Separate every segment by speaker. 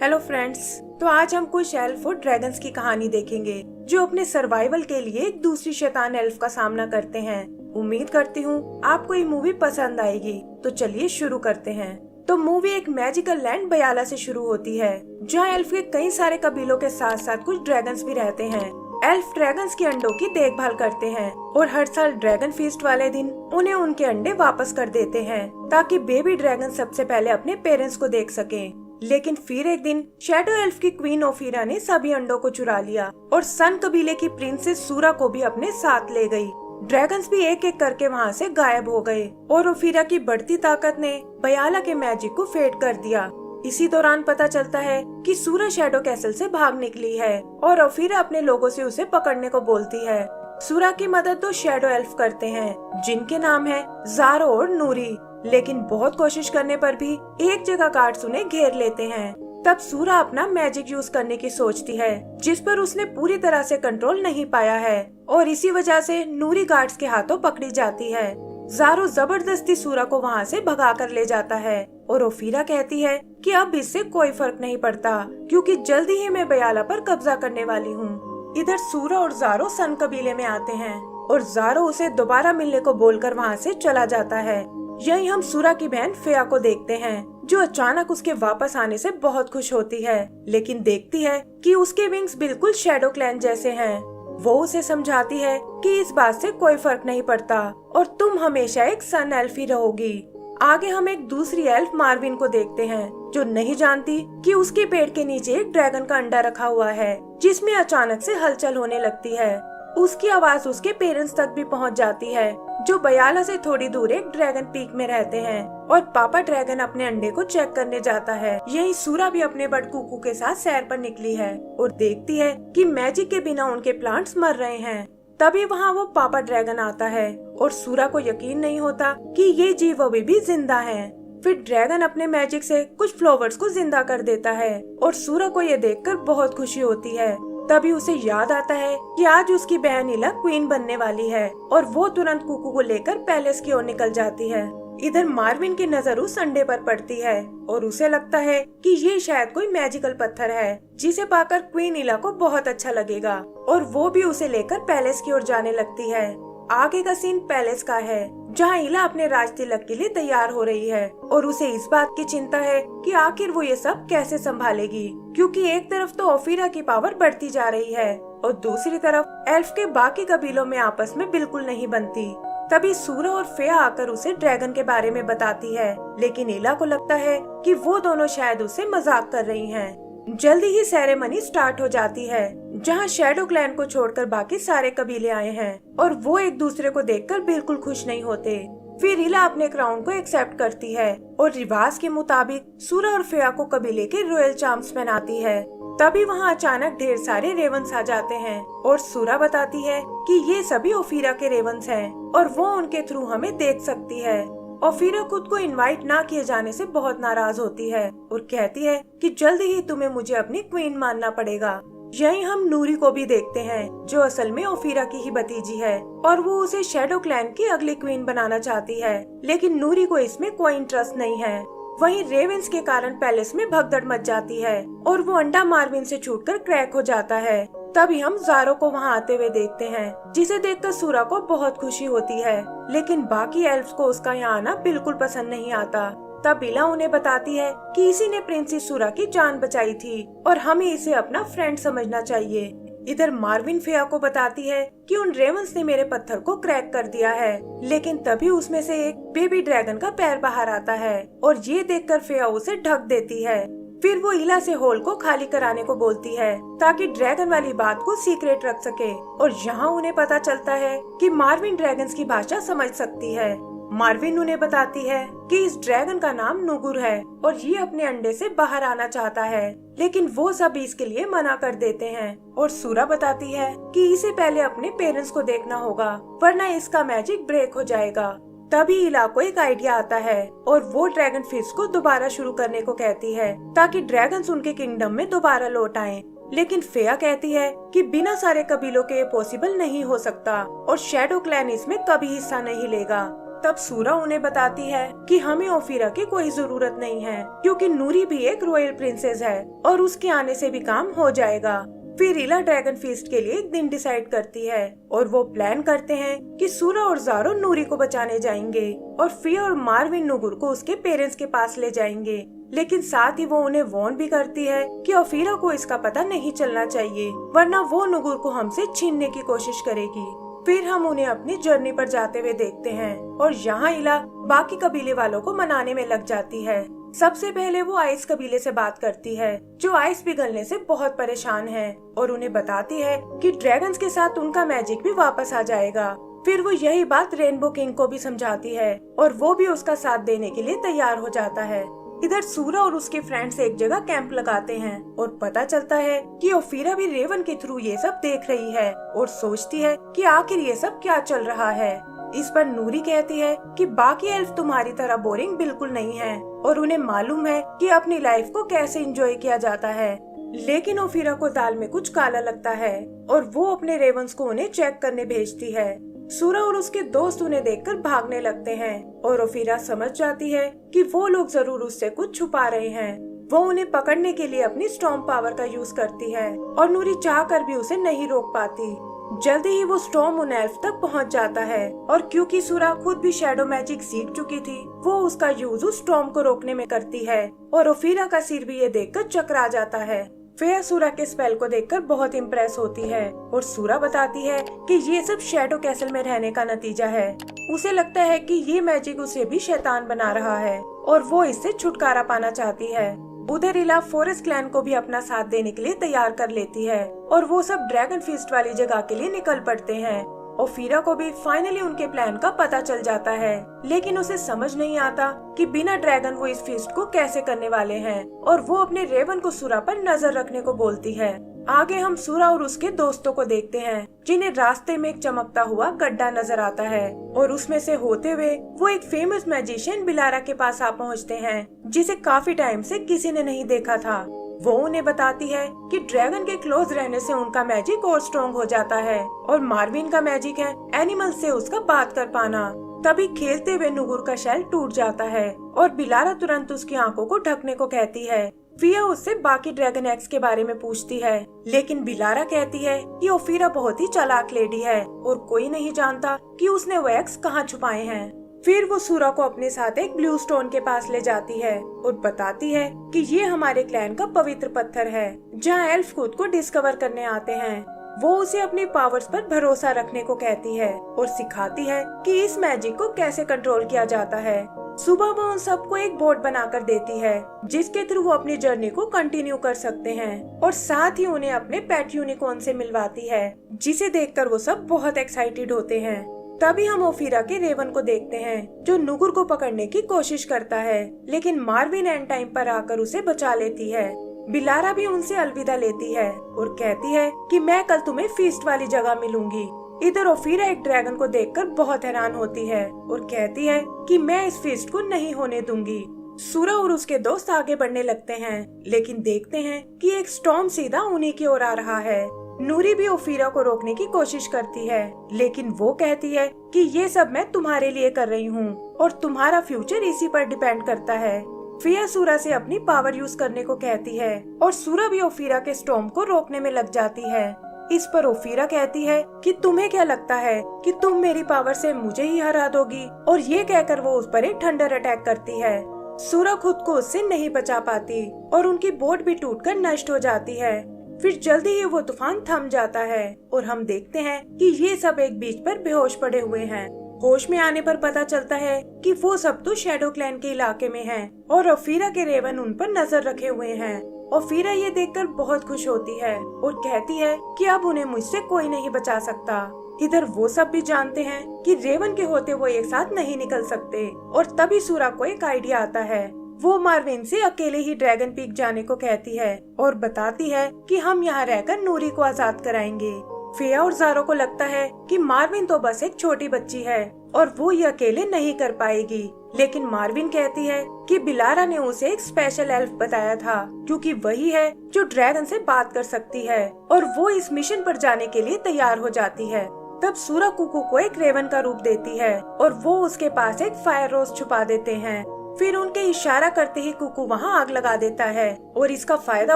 Speaker 1: Hello friends, तो आज हम कुछ एल्फ और ड्रैगन्स की कहानी देखेंगे जो अपने सर्वाइवल के लिए एक दूसरी शैतान एल्फ का सामना करते हैं। उम्मीद करती हूँ आपको ये मूवी पसंद आएगी। तो चलिए शुरू करते हैं। तो मूवी एक मैजिकल लैंड बयाला से शुरू होती है, जहाँ एल्फ के कई सारे कबीलों के साथ साथ कुछ ड्रैगन्स भी रहते हैं। एल्फ ड्रैगन्स के अंडों की देखभाल करते हैं और हर साल ड्रैगन फीस्ट वाले दिन उन्हें उनके अंडे वापस कर देते हैं, ताकि बेबी ड्रैगन सबसे पहले अपने पेरेंट्स को देख सकें। लेकिन फिर एक दिन शैडो एल्फ की क्वीन ओफीरा ने सभी अंडों को चुरा लिया और सन कबीले की प्रिंसेस सूरा को भी अपने साथ ले गई। ड्रैगन्स भी एक एक करके वहाँ से गायब हो गए और ओफीरा की बढ़ती ताकत ने बयाला के मैजिक को फेड कर दिया। इसी दौरान पता चलता है कि सूरा शैडो कैसल से भाग निकली है और ओफीरा अपने लोगों से उसे पकड़ने को बोलती है। सूरा की मदद दो शैडो एल्फ करते हैं, जिनके नाम है ज़ारो और नूरी। लेकिन बहुत कोशिश करने पर भी एक जगह गार्ड्स उन्हें घेर लेते हैं। तब सूरा अपना मैजिक यूज करने की सोचती है, जिस पर उसने पूरी तरह से कंट्रोल नहीं पाया है और इसी वजह से नूरी गार्ड्स के हाथों पकड़ी जाती है। ज़ारो जबरदस्ती सूरा को वहाँ से भगा कर ले जाता है और ओफीरा कहती है कि अब इससे कोई फर्क नहीं पड़ता, क्योंकि जल्दी ही मैं बयाला पर कब्जा करने वाली हूँ। इधर सूरा और ज़ारो सन कबीले में आते हैं और ज़ारो उसे दोबारा मिलने को बोलकर वहाँ से चला जाता है। यही हम सूरा की बहन फेया को देखते हैं, जो अचानक उसके वापस आने से बहुत खुश होती है, लेकिन देखती है कि उसके विंग्स बिल्कुल शैडो क्लैन जैसे हैं। वो उसे समझाती है कि इस बात से कोई फर्क नहीं पड़ता और तुम हमेशा एक सन एल्फ ही रहोगी। आगे हम एक दूसरी एल्फ मार्विन को देखते हैं, जो नहीं जानती कि उसके पेड़ के नीचे एक ड्रैगन का अंडा रखा हुआ है, जिसमें अचानक से हलचल होने लगती है। उसकी आवाज उसके पेरेंट्स तक भी पहुंच जाती है, जो बयाला से थोड़ी दूर एक ड्रैगन पीक में रहते हैं, और पापा ड्रैगन अपने अंडे को चेक करने जाता है। यही सूरा भी अपने बड़ कुकू के साथ सैर पर निकली है और देखती है कि मैजिक के बिना उनके प्लांट्स मर रहे हैं। तभी वहाँ वो पापा ड्रैगन आता है और सूरा को यकीन नहीं होता कि ये जीव अभी भी जिंदा है। फिर ड्रैगन अपने मैजिक से कुछ फ्लावर्स को जिंदा कर देता है और सूरा को ये देखकर बहुत खुशी होती है। तभी उसे याद आता है कि आज उसकी बहन इला क्वीन बनने वाली है और वो तुरंत कुकू को लेकर पैलेस की ओर निकल जाती है। इधर मार्विन की नजर उस अंडे पर पड़ती है और उसे लगता है कि ये शायद कोई मैजिकल पत्थर है, जिसे पाकर क्वीन इला को बहुत अच्छा लगेगा और वो भी उसे लेकर पैलेस की ओर जाने लगती है। आगे का सीन पैलेस का है, जहाँ इला अपने राज तिलक के लिए तैयार हो रही है और उसे इस बात की चिंता है कि आखिर वो ये सब कैसे संभालेगी, क्योंकि एक तरफ तो ओफीरा की पावर बढ़ती जा रही है और दूसरी तरफ एल्फ के बाकी कबीलों में आपस में बिल्कुल नहीं बनती। तभी सूरा और फेया आकर उसे ड्रैगन के बारे में बताती है, लेकिन इला को लगता है कि वो दोनों शायद उसे मजाक कर रही हैं। जल्दी ही सेरेमनी स्टार्ट हो जाती है, जहाँ शैडो क्लैन को छोड़कर बाकी सारे कबीले आए हैं और वो एक दूसरे को देखकर बिल्कुल खुश नहीं होते। फिर इला अपने क्राउन को एक्सेप्ट करती है और रिवाज के मुताबिक सूरा और फेया को कबीले के रॉयल चार्म्स पहनाती है। तभी वहाँ अचानक ढेर सारे रेवंस आ जाते हैं और सूरा बताती है कि ये सभी ओफीरा के रेवंस हैं और वो उनके थ्रू हमें देख सकती है। ओफीरा खुद को इनवाइट ना किए जाने से बहुत नाराज होती है और कहती है कि जल्दी ही तुम्हें मुझे अपनी क्वीन मानना पड़ेगा। यही हम नूरी को भी देखते हैं, जो असल में ओफीरा की ही भतीजी है और वो उसे शैडो क्लैन की अगली क्वीन बनाना चाहती है, लेकिन नूरी को इसमें कोई इंटरेस्ट नहीं है। वहीं रेवेंस के कारण पैलेस में भगदड़ मच जाती है और वो अंडा मार्विन से छूटकर क्रैक हो जाता है। तभी हम ज़ारो को वहाँ आते हुए देखते हैं, जिसे देखकर सूरा को बहुत खुशी होती है, लेकिन बाकी एल्फ्स को उसका यहाँ आना बिल्कुल पसंद नहीं आता। तब इला उन्हें बताती है कि इसी ने प्रिंसेस सूरा की जान बचाई थी और हमें इसे अपना फ्रेंड समझना चाहिए। इधर मार्विन फेया को बताती है कि उन रेवंस ने मेरे पत्थर को क्रैक कर दिया है, लेकिन तभी उसमें से एक बेबी ड्रैगन का पैर बाहर आता है और ये देखकर फेया उसे ढक देती है। फिर वो इला से होल को खाली कराने को बोलती है, ताकि ड्रैगन वाली बात को सीक्रेट रख सके। और यहाँ उन्हें पता चलता है कि मार्विन ड्रैगन्स की भाषा समझ सकती है। मार्विन उन्हें बताती है कि इस ड्रैगन का नाम नुगुर है और ये अपने अंडे से बाहर आना चाहता है, लेकिन वो सब इसके लिए मना कर देते हैं। और सूरा बताती है कि इसे पहले अपने पेरेंट्स को देखना होगा, वरना इसका मैजिक ब्रेक हो जाएगा। तभी इला को एक आइडिया आता है और वो ड्रैगन फिश को दोबारा शुरू करने को कहती है, ताकि ड्रैगन्स उनके किंगडम में दोबारा लौट आएं। लेकिन फेया कहती है कि बिना सारे कबीलों के ये पॉसिबल नहीं हो सकता और शैडो क्लैन इसमें कभी हिस्सा नहीं लेगा। तब सूरा उन्हें बताती है कि हमें ओफिरा की कोई जरूरत नहीं है, क्योंकि नूरी भी एक रॉयल प्रिंसेस है और उसके आने से भी काम हो जाएगा। फिर इला ड्रैगन फीस्ट के लिए एक दिन डिसाइड करती है और वो प्लान करते हैं कि सूरा और ज़ारो नूरी को बचाने जाएंगे और फिया और मार्विन नुगुर को उसके पेरेंट्स के पास ले जाएंगे। लेकिन साथ ही वो उन्हें वार्न भी करती है कि ओफिरा को इसका पता नहीं चलना चाहिए, वरना वो नुगुर को हमसे छीनने की कोशिश करेगी। फिर हम उन्हें अपनी जर्नी पर जाते हुए देखते हैं और यहाँ इला बाकी कबीले वालों को मनाने में लग जाती है। सबसे पहले वो आइस कबीले से बात करती है, जो आइस पिघलने से बहुत परेशान है, और उन्हें बताती है कि ड्रैगन्स के साथ उनका मैजिक भी वापस आ जाएगा। फिर वो यही बात रेनबो किंग को भी समझाती है और वो भी उसका साथ देने के लिए तैयार हो जाता है। इधर सूरा और उसके फ्रेंड्स एक जगह कैंप लगाते हैं और पता चलता है कि ओफिरा भी रेवन के थ्रू ये सब देख रही है और सोचती है कि आखिर ये सब क्या चल रहा है। इस पर नूरी कहती है कि बाकी एल्फ तुम्हारी तरह बोरिंग बिल्कुल नहीं है और उन्हें मालूम है कि अपनी लाइफ को कैसे एंजॉय किया जाता है। लेकिन ओफिरा को दाल में कुछ काला लगता है और वो अपने रेवंस को उन्हें चेक करने भेजती है। सूरा और उसके दोस्त उन्हें देखकर भागने लगते हैं और ओफिरा समझ जाती है कि वो लोग जरूर उससे कुछ छुपा रहे हैं। वो उन्हें पकड़ने के लिए अपनी स्टॉर्म पावर का यूज करती है और नूरी चाहकर भी उसे नहीं रोक पाती। जल्दी ही वो स्टॉर्म उन एल्फ तक पहुंच जाता है और क्योंकि सूरा खुद भी शैडो मैजिक सीख चुकी थी, वो उसका यूज उस स्टॉर्म को रोकने में करती है और ओफिरा का सिर भी ये देखकर चकरा जाता है। फेया सूरा के स्पेल को देखकर बहुत इम्प्रेस होती है और सूरा बताती है कि ये सब शैडो कैसल में रहने का नतीजा है। उसे लगता है कि ये मैजिक उसे भी शैतान बना रहा है और वो इससे छुटकारा पाना चाहती है। उधर इला फॉरेस्ट क्लैन को भी अपना साथ देने के लिए तैयार कर लेती है और वो सब ड्रैगन फीस्ट वाली जगह के लिए निकल पड़ते हैं। ओफिरा को भी फाइनली उनके प्लान का पता चल जाता है, लेकिन उसे समझ नहीं आता कि बिना ड्रैगन वो इस फीस्ट को कैसे करने वाले हैं और वो अपने रेवन को सूरा पर नजर रखने को बोलती है। आगे हम सूरा और उसके दोस्तों को देखते हैं, जिन्हें रास्ते में एक चमकता हुआ गड्ढा नजर आता है और उसमें से होते हुए वो एक फेमस मैजिशियन बिलारा के पास आ पहुँचते हैं, जिसे काफी टाइम से किसी ने नहीं देखा था। वो उन्हें बताती है कि ड्रैगन के क्लोज रहने से उनका मैजिक और स्ट्रॉन्ग हो जाता है और मार्विन का मैजिक है एनिमल से उसका बात कर पाना। तभी खेलते हुए नुगुर का शेल टूट जाता है और बिलारा तुरंत उसकी आंखों को ढकने को कहती है। फिया उससे बाकी ड्रैगन एग्स के बारे में पूछती है, लेकिन बिलारा कहती है कि ओफिरा बहुत ही चालाक लेडी है और कोई नहीं जानता कि उसने वो एग्स कहाँ छुपाए हैं। फिर वो सूरा को अपने साथ एक ब्लू स्टोन के पास ले जाती है और बताती है कि ये हमारे क्लैन का पवित्र पत्थर है, जहाँ एल्फ खुद को डिस्कवर करने आते हैं। वो उसे अपनी पावर्स पर भरोसा रखने को कहती है और सिखाती है कि इस मैजिक को कैसे कंट्रोल किया जाता है। सुबह वो उन सबको एक बोट बनाकर देती है, जिसके थ्रू वो अपनी जर्नी को कंटिन्यू कर सकते हैं और साथ ही उन्हें अपने पेट यूनिकॉर्न से मिलवाती है, जिसे देखकर वो सब बहुत एक्साइटेड होते हैं। तभी हम ओफिरा के रेवन को देखते हैं, जो नुगुर को पकड़ने की कोशिश करता है, लेकिन मार्विन एंड टाइम पर आकर उसे बचा लेती है। बिलारा भी उनसे अलविदा लेती है और कहती है कि मैं कल तुम्हें फीस्ट वाली जगह मिलूंगी। इधर ओफिरा एक ड्रैगन को देखकर बहुत हैरान होती है और कहती है कि मैं इस फीस्ट को नहीं होने दूंगी। सूरा और उसके दोस्त आगे बढ़ने लगते हैं, लेकिन देखते हैं कि एक स्टॉर्म सीधा उन्हीं की ओर आ रहा है। नूरी भी ओफिरा को रोकने की कोशिश करती है, लेकिन वो कहती है कि ये सब मैं तुम्हारे लिए कर रही हूँ और तुम्हारा फ्यूचर इसी पर डिपेंड करता है। फिया सूरा से अपनी पावर यूज करने को कहती है और सूरा भी ओफिरा के स्टॉर्म को रोकने में लग जाती है। इस पर ओफिरा कहती है कि तुम्हें क्या लगता है कि तुम मेरी पावर से मुझे ही हरा दोगी, और ये कहकर वो उस पर एक थंडर अटैक करती है। सूरा खुद को उससे नहीं बचा पाती और उनकी बोट भी टूटकर नष्ट हो जाती है। फिर जल्दी ही वो तूफान थम जाता है और हम देखते हैं कि ये सब एक बीच पर बेहोश पड़े हुए हैं। होश में आने पर पता चलता है कि वो सब तो शैडो क्लैन के इलाके में हैं और ओफिरा के रेवन उन पर नजर रखे हुए हैं। ओफिरा ये देखकर बहुत खुश होती है और कहती है कि अब उन्हें मुझसे कोई नहीं बचा सकता। इधर वो सब भी जानते हैं कि रेवन के होते वो एक साथ नहीं निकल सकते और तभी सूरा को एक आइडिया आता है। वो मार्विन से अकेले ही ड्रैगन पीक जाने को कहती है और बताती है कि हम यहाँ रहकर नूरी को आजाद कराएंगे। फेया और ज़ारो को लगता है कि मार्विन तो बस एक छोटी बच्ची है और वो ये अकेले नहीं कर पाएगी, लेकिन मार्विन कहती है कि बिलारा ने उसे एक स्पेशल एल्फ बताया था, क्योंकि वही है जो ड्रैगन से बात कर सकती है, और वो इस मिशन पर जाने के लिए तैयार हो जाती है। तब सूरा कुकू को एक रेवन का रूप देती है और वो उसके पास एक फायर रोज छुपा देते हैं। फिर उनके इशारा करते ही कुकू वहाँ आग लगा देता है और इसका फायदा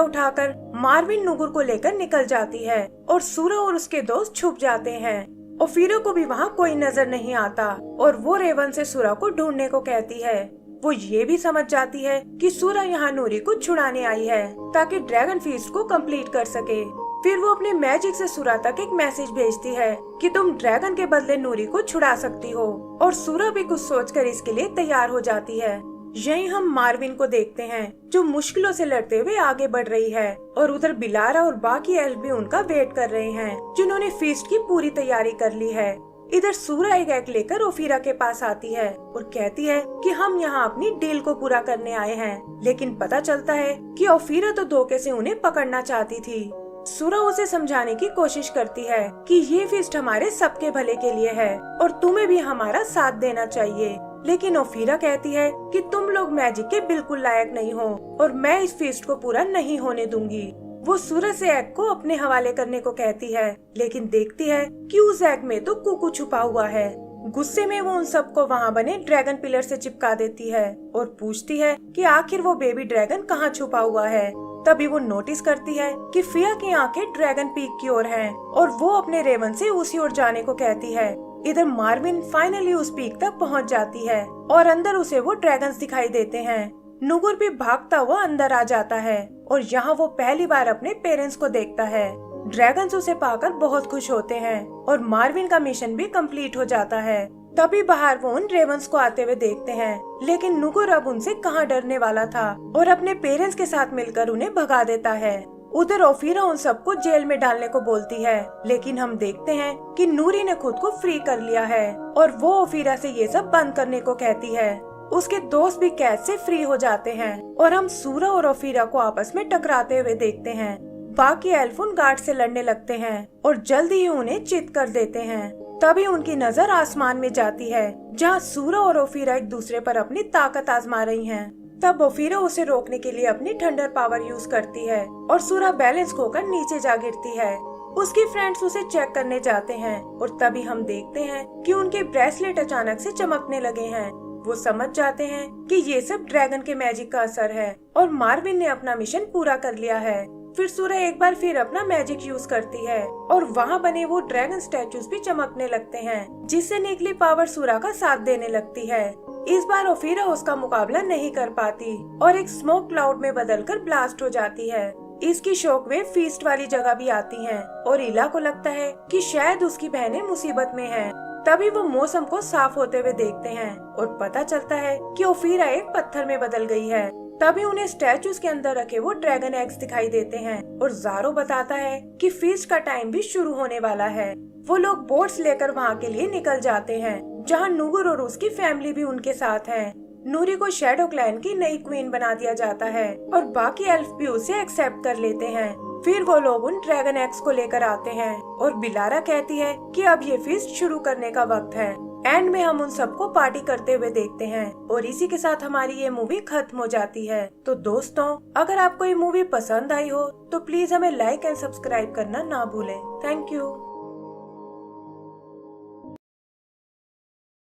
Speaker 1: उठाकर मार्विन नुगुर को लेकर निकल जाती है और सूरा और उसके दोस्त छुप जाते हैं। ओफीरा को भी वहाँ कोई नजर नहीं आता और वो रेवन से सूरा को ढूंढने को कहती है। वो ये भी समझ जाती है कि सूरा यहाँ नूरी को छुड़ाने आई है ताकि ड्रैगन फीस्ट को कंप्लीट कर सके। फिर वो अपने मैजिक से सूरा तक एक मैसेज भेजती है कि तुम ड्रैगन के बदले नूरी को छुड़ा सकती हो और सूरा भी कुछ सोचकर इसके लिए तैयार हो जाती है। यहीं हम मार्विन को देखते हैं जो मुश्किलों से लड़ते हुए आगे बढ़ रही है और उधर बिलारा और बाकी एल्फ भी उनका वेट कर रहे हैं जिन्होंने फीस्ट की पूरी तैयारी कर ली है। इधर सूरा एक एग लेकर ओफीरा के पास आती है और कहती है कि हम यहाँ अपनी डील को पूरा करने आए हैं, लेकिन पता चलता है कि ओफीरा तो धोखे से उन्हें पकड़ना चाहती थी। सूरा उसे समझाने की कोशिश करती है कि ये फीस्ट हमारे सबके भले के लिए है और तुम्हें भी हमारा साथ देना चाहिए, लेकिन ओफीरा कहती है कि तुम लोग मैजिक के बिल्कुल लायक नहीं हो और मैं इस फीस्ट को पूरा नहीं होने दूंगी। वो सूरज से एग को अपने हवाले करने को कहती है, लेकिन देखती है कि उस एग में तो कुकू छुपा हुआ है। गुस्से में वो उन सबको वहाँ बने ड्रैगन पिलर से चिपका देती है और पूछती है कि आखिर वो बेबी ड्रैगन कहाँ छुपा हुआ है। तभी वो नोटिस करती है कि फिया की आंखें ड्रैगन पीक की ओर हैं और वो अपने रेवन से उसी ओर जाने को कहती है। इधर मार्विन फाइनली उस पीक तक पहुंच जाती है और अंदर उसे वो ड्रैगन्स दिखाई देते हैं। नुगुर भी भागता हुआ अंदर आ जाता है और यहाँ वो पहली बार अपने पेरेंट्स को देखता है। ड्रैगन्स उसे पाकर बहुत खुश होते हैं और मार्विन का मिशन भी कंप्लीट हो जाता है। तभी बाहर वो उन रेवंस को आते हुए देखते हैं, लेकिन नुगुर अब उनसे कहाँ डरने वाला था और अपने पेरेंट्स के साथ मिलकर उन्हें भगा देता है। उधर ओफीरा उन सबको जेल में डालने को बोलती है, लेकिन हम देखते हैं कि नूरी ने खुद को फ्री कर लिया है और वो ओफीरा से ये सब बंद करने को कहती है। उसके दोस्त भी कैद से फ्री हो जाते हैं और हम सूरा और ओफीरा को आपस में टकराते हुए देखते हैं। बाकी एल्फ उन गार्ड से लड़ने लगते हैं और जल्दी ही उन्हें चित कर देते हैं। तभी उनकी नजर आसमान में जाती है जहाँ सूरा और ओफीरा एक दूसरे पर अपनी ताकत आजमा रही हैं। तब ओफीरा उसे रोकने के लिए अपनी थंडर पावर यूज करती है और सूरा बैलेंस खोकर नीचे जा गिरती है। उसकी फ्रेंड्स उसे चेक करने जाते हैं और तभी हम देखते हैं कि उनके ब्रेसलेट अचानक से चमकने लगे हैं। वो समझ जाते हैं कि ये सब ड्रैगन के मैजिक का असर है और मार्विन ने अपना मिशन पूरा कर लिया है। फिर सूरा एक बार फिर अपना मैजिक यूज करती है और वहाँ बने वो ड्रैगन स्टैचूज भी चमकने लगते हैं, जिससे निकली पावर सूरा का साथ देने लगती है। इस बार ओफीरा उसका मुकाबला नहीं कर पाती और एक स्मोक क्लाउड में बदलकर ब्लास्ट हो जाती है। इसकी शॉकवेव फीस्ट वाली जगह भी आती हैं और इला को लगता है कि शायद उसकी बहनें मुसीबत में हैं। तभी वो मौसम को साफ होते हुए देखते हैं और पता चलता है कि ओफीरा एक पत्थर में बदल गई है। तभी उन्हें स्टैचूज के अंदर रखे वो ड्रैगन एग्स दिखाई देते हैं और ज़ारो बताता है कि फीस्ट का टाइम भी शुरू होने वाला है। वो लोग बोट्स लेकर वहाँ के लिए निकल जाते हैं, जहाँ नुगुर और उसकी फैमिली भी उनके साथ है। नूरी को शैडो क्लैन की नई क्वीन बना दिया जाता है और बाकी एल्फ भी उसे एक्सेप्ट कर लेते हैं। फिर वो लोग उन ड्रैगन एग्स को लेकर आते हैं और बिलारा कहती है कि अब ये फीस्ट शुरू करने का वक्त है। एंड में हम उन सबको पार्टी करते हुए देखते हैं और इसी के साथ हमारी ये मूवी खत्म हो जाती है। तो दोस्तों, अगर आपको ये मूवी पसंद आई हो तो प्लीज हमें लाइक एंड सब्सक्राइब करना ना भूलें। Thank you.